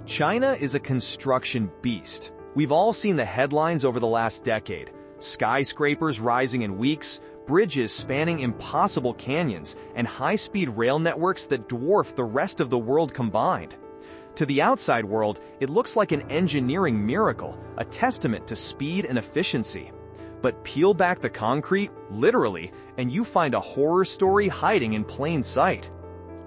China is a construction beast. We've all seen the headlines over the last decade. Skyscrapers rising in weeks, bridges spanning impossible canyons, and high-speed rail networks that dwarf the rest of the world combined. To the outside world, it looks like an engineering miracle, a testament to speed and efficiency. But peel back the concrete, literally, and you find a horror story hiding in plain sight.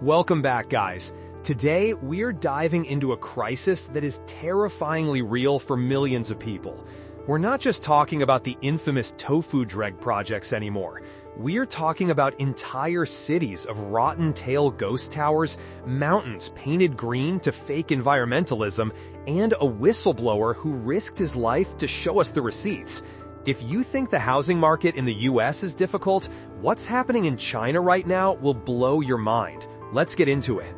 Welcome back, guys. Today, we're diving into a crisis that is terrifyingly real for millions of people. We're not just talking about the infamous tofu dreg projects anymore. We're talking about entire cities of rotten tail ghost towers, mountains painted green to fake environmentalism, and a whistleblower who risked his life to show us the receipts. If you think the housing market in the US is difficult, what's happening in China right now will blow your mind. Let's get into it.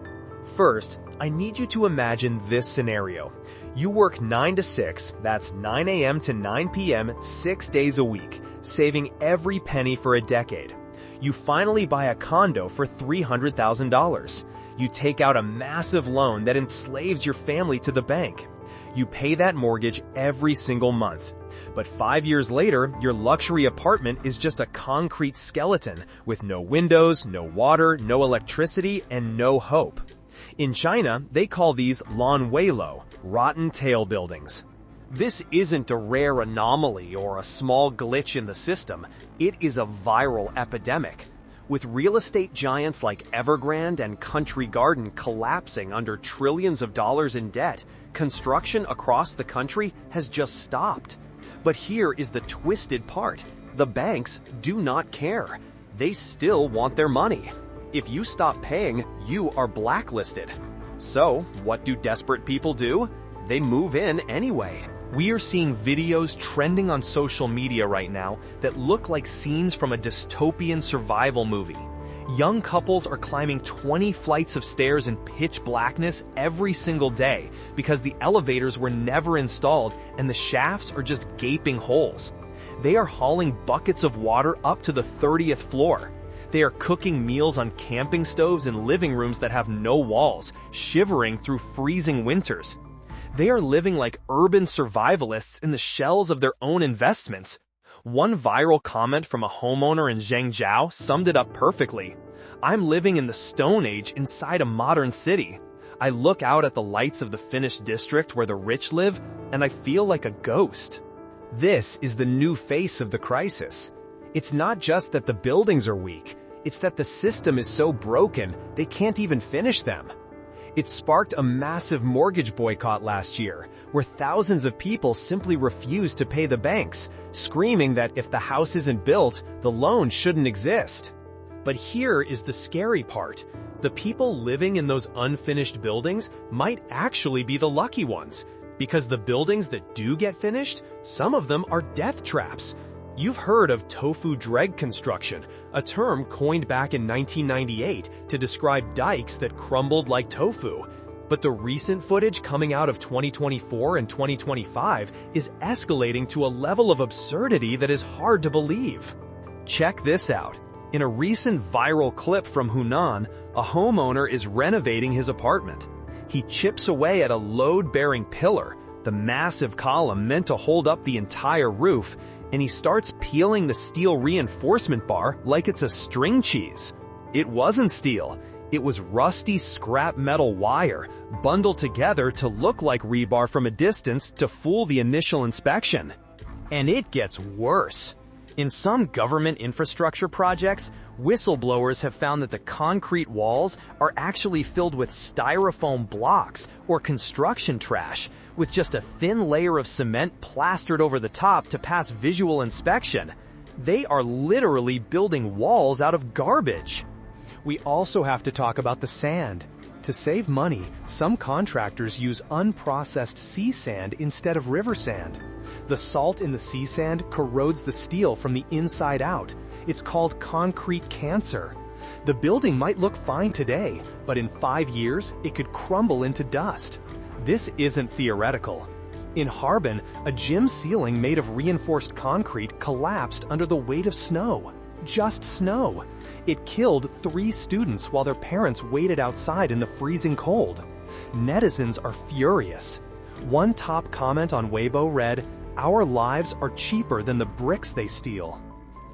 First, I need you to imagine this scenario. You work 9 to 6, that's 9 a.m. to 9 p.m., 6 days a week, saving every penny for a decade. You finally buy a condo for $300,000. You take out a massive loan that enslaves your family to the bank. You pay that mortgage every single month. But 5 years later, your luxury apartment is just a concrete skeleton with no windows, no water, no electricity, and no hope. In China, they call these lanweilo, rotten tail buildings. This isn't a rare anomaly or a small glitch in the system. It is a viral epidemic. With real estate giants like Evergrande and Country Garden collapsing under trillions of dollars in debt, construction across the country has just stopped. But here is the twisted part. The banks do not care. They still want their money. If you stop paying, you are blacklisted. So, what do desperate people do? They move in anyway. We are seeing videos trending on social media right now that look like scenes from a dystopian survival movie. Young couples are climbing 20 flights of stairs in pitch blackness every single day because the elevators were never installed and the shafts are just gaping holes. They are hauling buckets of water up to the 30th floor. They are cooking meals on camping stoves in living rooms that have no walls, shivering through freezing winters. They are living like urban survivalists in the shells of their own investments. One viral comment from a homeowner in Zhengzhou summed it up perfectly. "I'm living in the Stone Age inside a modern city. I look out at the lights of the finished district where the rich live, and I feel like a ghost." This is the new face of the crisis. It's not just that the buildings are weak, it's that the system is so broken they can't even finish them. It sparked a massive mortgage boycott last year, where thousands of people simply refused to pay the banks, screaming that if the house isn't built, the loan shouldn't exist. But here is the scary part. The people living in those unfinished buildings might actually be the lucky ones, because the buildings that do get finished, some of them are death traps. You've heard of tofu dreg construction, a term coined back in 1998 to describe dikes that crumbled like tofu. But the recent footage coming out of 2024 and 2025 is escalating to a level of absurdity that is hard to believe. Check this out. In a recent viral clip from Hunan, a homeowner is renovating his apartment. He chips away at a load-bearing pillar, the massive column meant to hold up the entire roof, and he starts peeling the steel reinforcement bar like it's a string cheese. It wasn't steel. It was rusty scrap metal wire, bundled together to look like rebar from a distance to fool the initial inspection. And it gets worse. In some government infrastructure projects, whistleblowers have found that the concrete walls are actually filled with styrofoam blocks or construction trash, with just a thin layer of cement plastered over the top to pass visual inspection. They are literally building walls out of garbage. We also have to talk about the sand. To save money, some contractors use unprocessed sea sand instead of river sand. The salt in the sea sand corrodes the steel from the inside out. It's called concrete cancer. The building might look fine today, but in 5 years, it could crumble into dust. This isn't theoretical. In Harbin, a gym ceiling made of reinforced concrete collapsed under the weight of snow. Just snow. It killed 3 students while their parents waited outside in the freezing cold. Netizens are furious. One top comment on Weibo read, "Our lives are cheaper than the bricks they steal."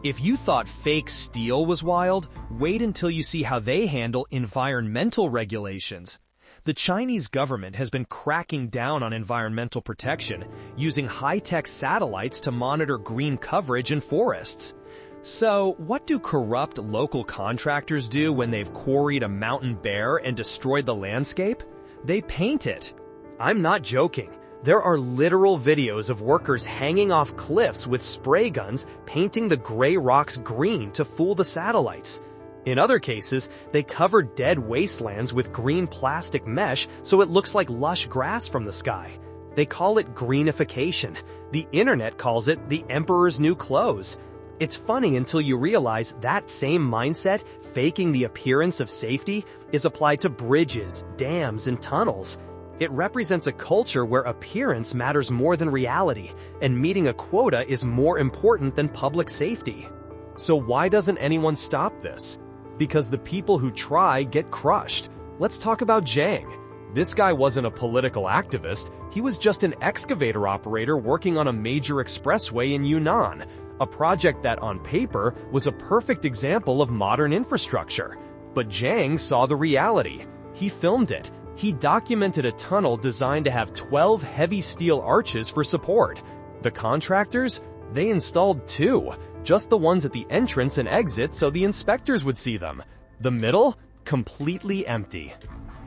If you thought fake steel was wild, wait until you see how they handle environmental regulations. The Chinese government has been cracking down on environmental protection, using high-tech satellites to monitor green coverage in forests. So, what do corrupt local contractors do when they've quarried a mountain bare and destroyed the landscape? They paint it. I'm not joking. There are literal videos of workers hanging off cliffs with spray guns painting the gray rocks green to fool the satellites. In other cases, they cover dead wastelands with green plastic mesh so it looks like lush grass from the sky. They call it greenification. The internet calls it the emperor's new clothes. It's funny until you realize that same mindset, faking the appearance of safety, is applied to bridges, dams, and tunnels. It represents a culture where appearance matters more than reality, and meeting a quota is more important than public safety. So why doesn't anyone stop this? Because the people who try get crushed. Let's talk about Zhang. This guy wasn't a political activist, he was just an excavator operator working on a major expressway in Yunnan, a project that on paper was a perfect example of modern infrastructure. But Zhang saw the reality. He filmed it. He documented a tunnel designed to have 12 heavy steel arches for support. The contractors? They installed 2, just the ones at the entrance and exit so the inspectors would see them. The middle? Completely empty.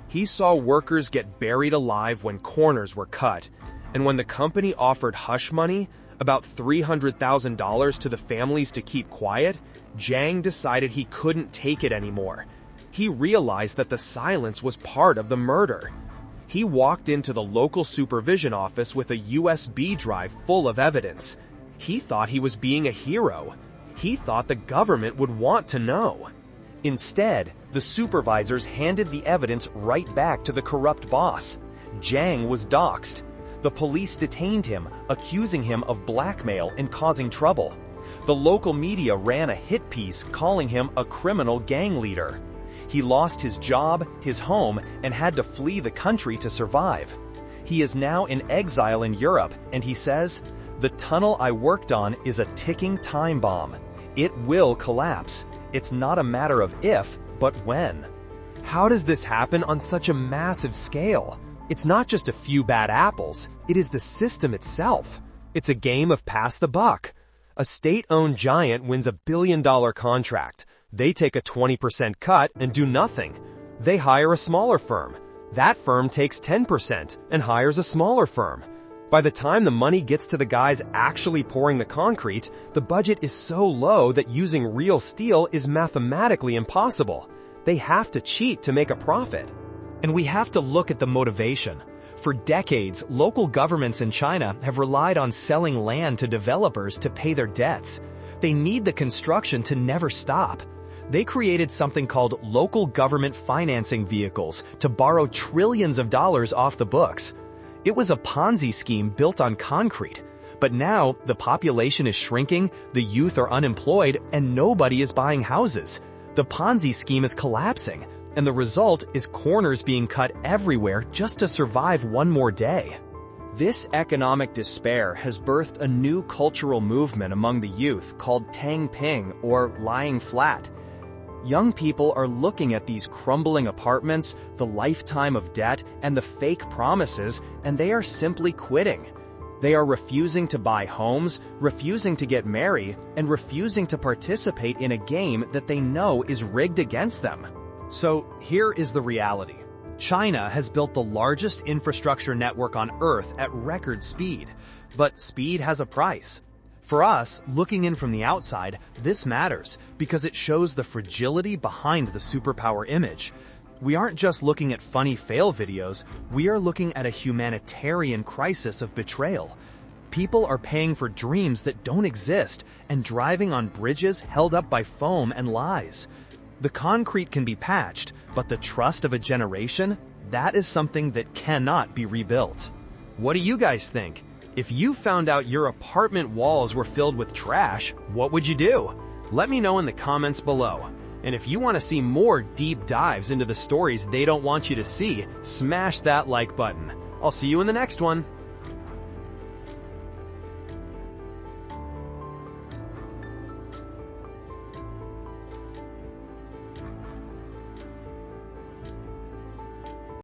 He saw workers get buried alive when corners were cut, and when the company offered hush money, about $300,000 to the families to keep quiet, Zhang decided he couldn't take it anymore. He realized that the silence was part of the murder. He walked into the local supervision office with a USB drive full of evidence. He thought he was being a hero. He thought the government would want to know. Instead, the supervisors handed the evidence right back to the corrupt boss. Zhang was doxxed. The police detained him, accusing him of blackmail and causing trouble. The local media ran a hit piece calling him a criminal gang leader. He lost his job, his home, and had to flee the country to survive. He is now in exile in Europe, and he says, "The tunnel I worked on is a ticking time bomb. It will collapse. It's not a matter of if, but when." How does this happen on such a massive scale? It's not just a few bad apples, it is the system itself. It's a game of pass the buck. A state-owned giant wins a billion-dollar contract. They take a 20% cut and do nothing. They hire a smaller firm. That firm takes 10% and hires a smaller firm. By the time the money gets to the guys actually pouring the concrete, the budget is so low that using real steel is mathematically impossible. They have to cheat to make a profit. And we have to look at the motivation. For decades, local governments in China have relied on selling land to developers to pay their debts. They need the construction to never stop. They created something called local government financing vehicles to borrow trillions of dollars off the books. It was a Ponzi scheme built on concrete. But now, the population is shrinking, the youth are unemployed, and nobody is buying houses. The Ponzi scheme is collapsing, and the result is corners being cut everywhere just to survive one more day. This economic despair has birthed a new cultural movement among the youth called Tang Ping, or lying flat. Young people are looking at these crumbling apartments, the lifetime of debt, and the fake promises, and they are simply quitting. They are refusing to buy homes, refusing to get married, and refusing to participate in a game that they know is rigged against them. So here is the reality. China has built the largest infrastructure network on Earth at record speed, but speed has a price. For us, looking in from the outside, this matters because it shows the fragility behind the superpower image. We aren't just looking at funny fail videos, we are looking at a humanitarian crisis of betrayal. People are paying for dreams that don't exist and driving on bridges held up by foam and lies. The concrete can be patched, but the trust of a generation, that is something that cannot be rebuilt. What do you guys think? If you found out your apartment walls were filled with trash, what would you do? Let me know in the comments below. And if you want to see more deep dives into the stories they don't want you to see, smash that like button. I'll see you in the next one.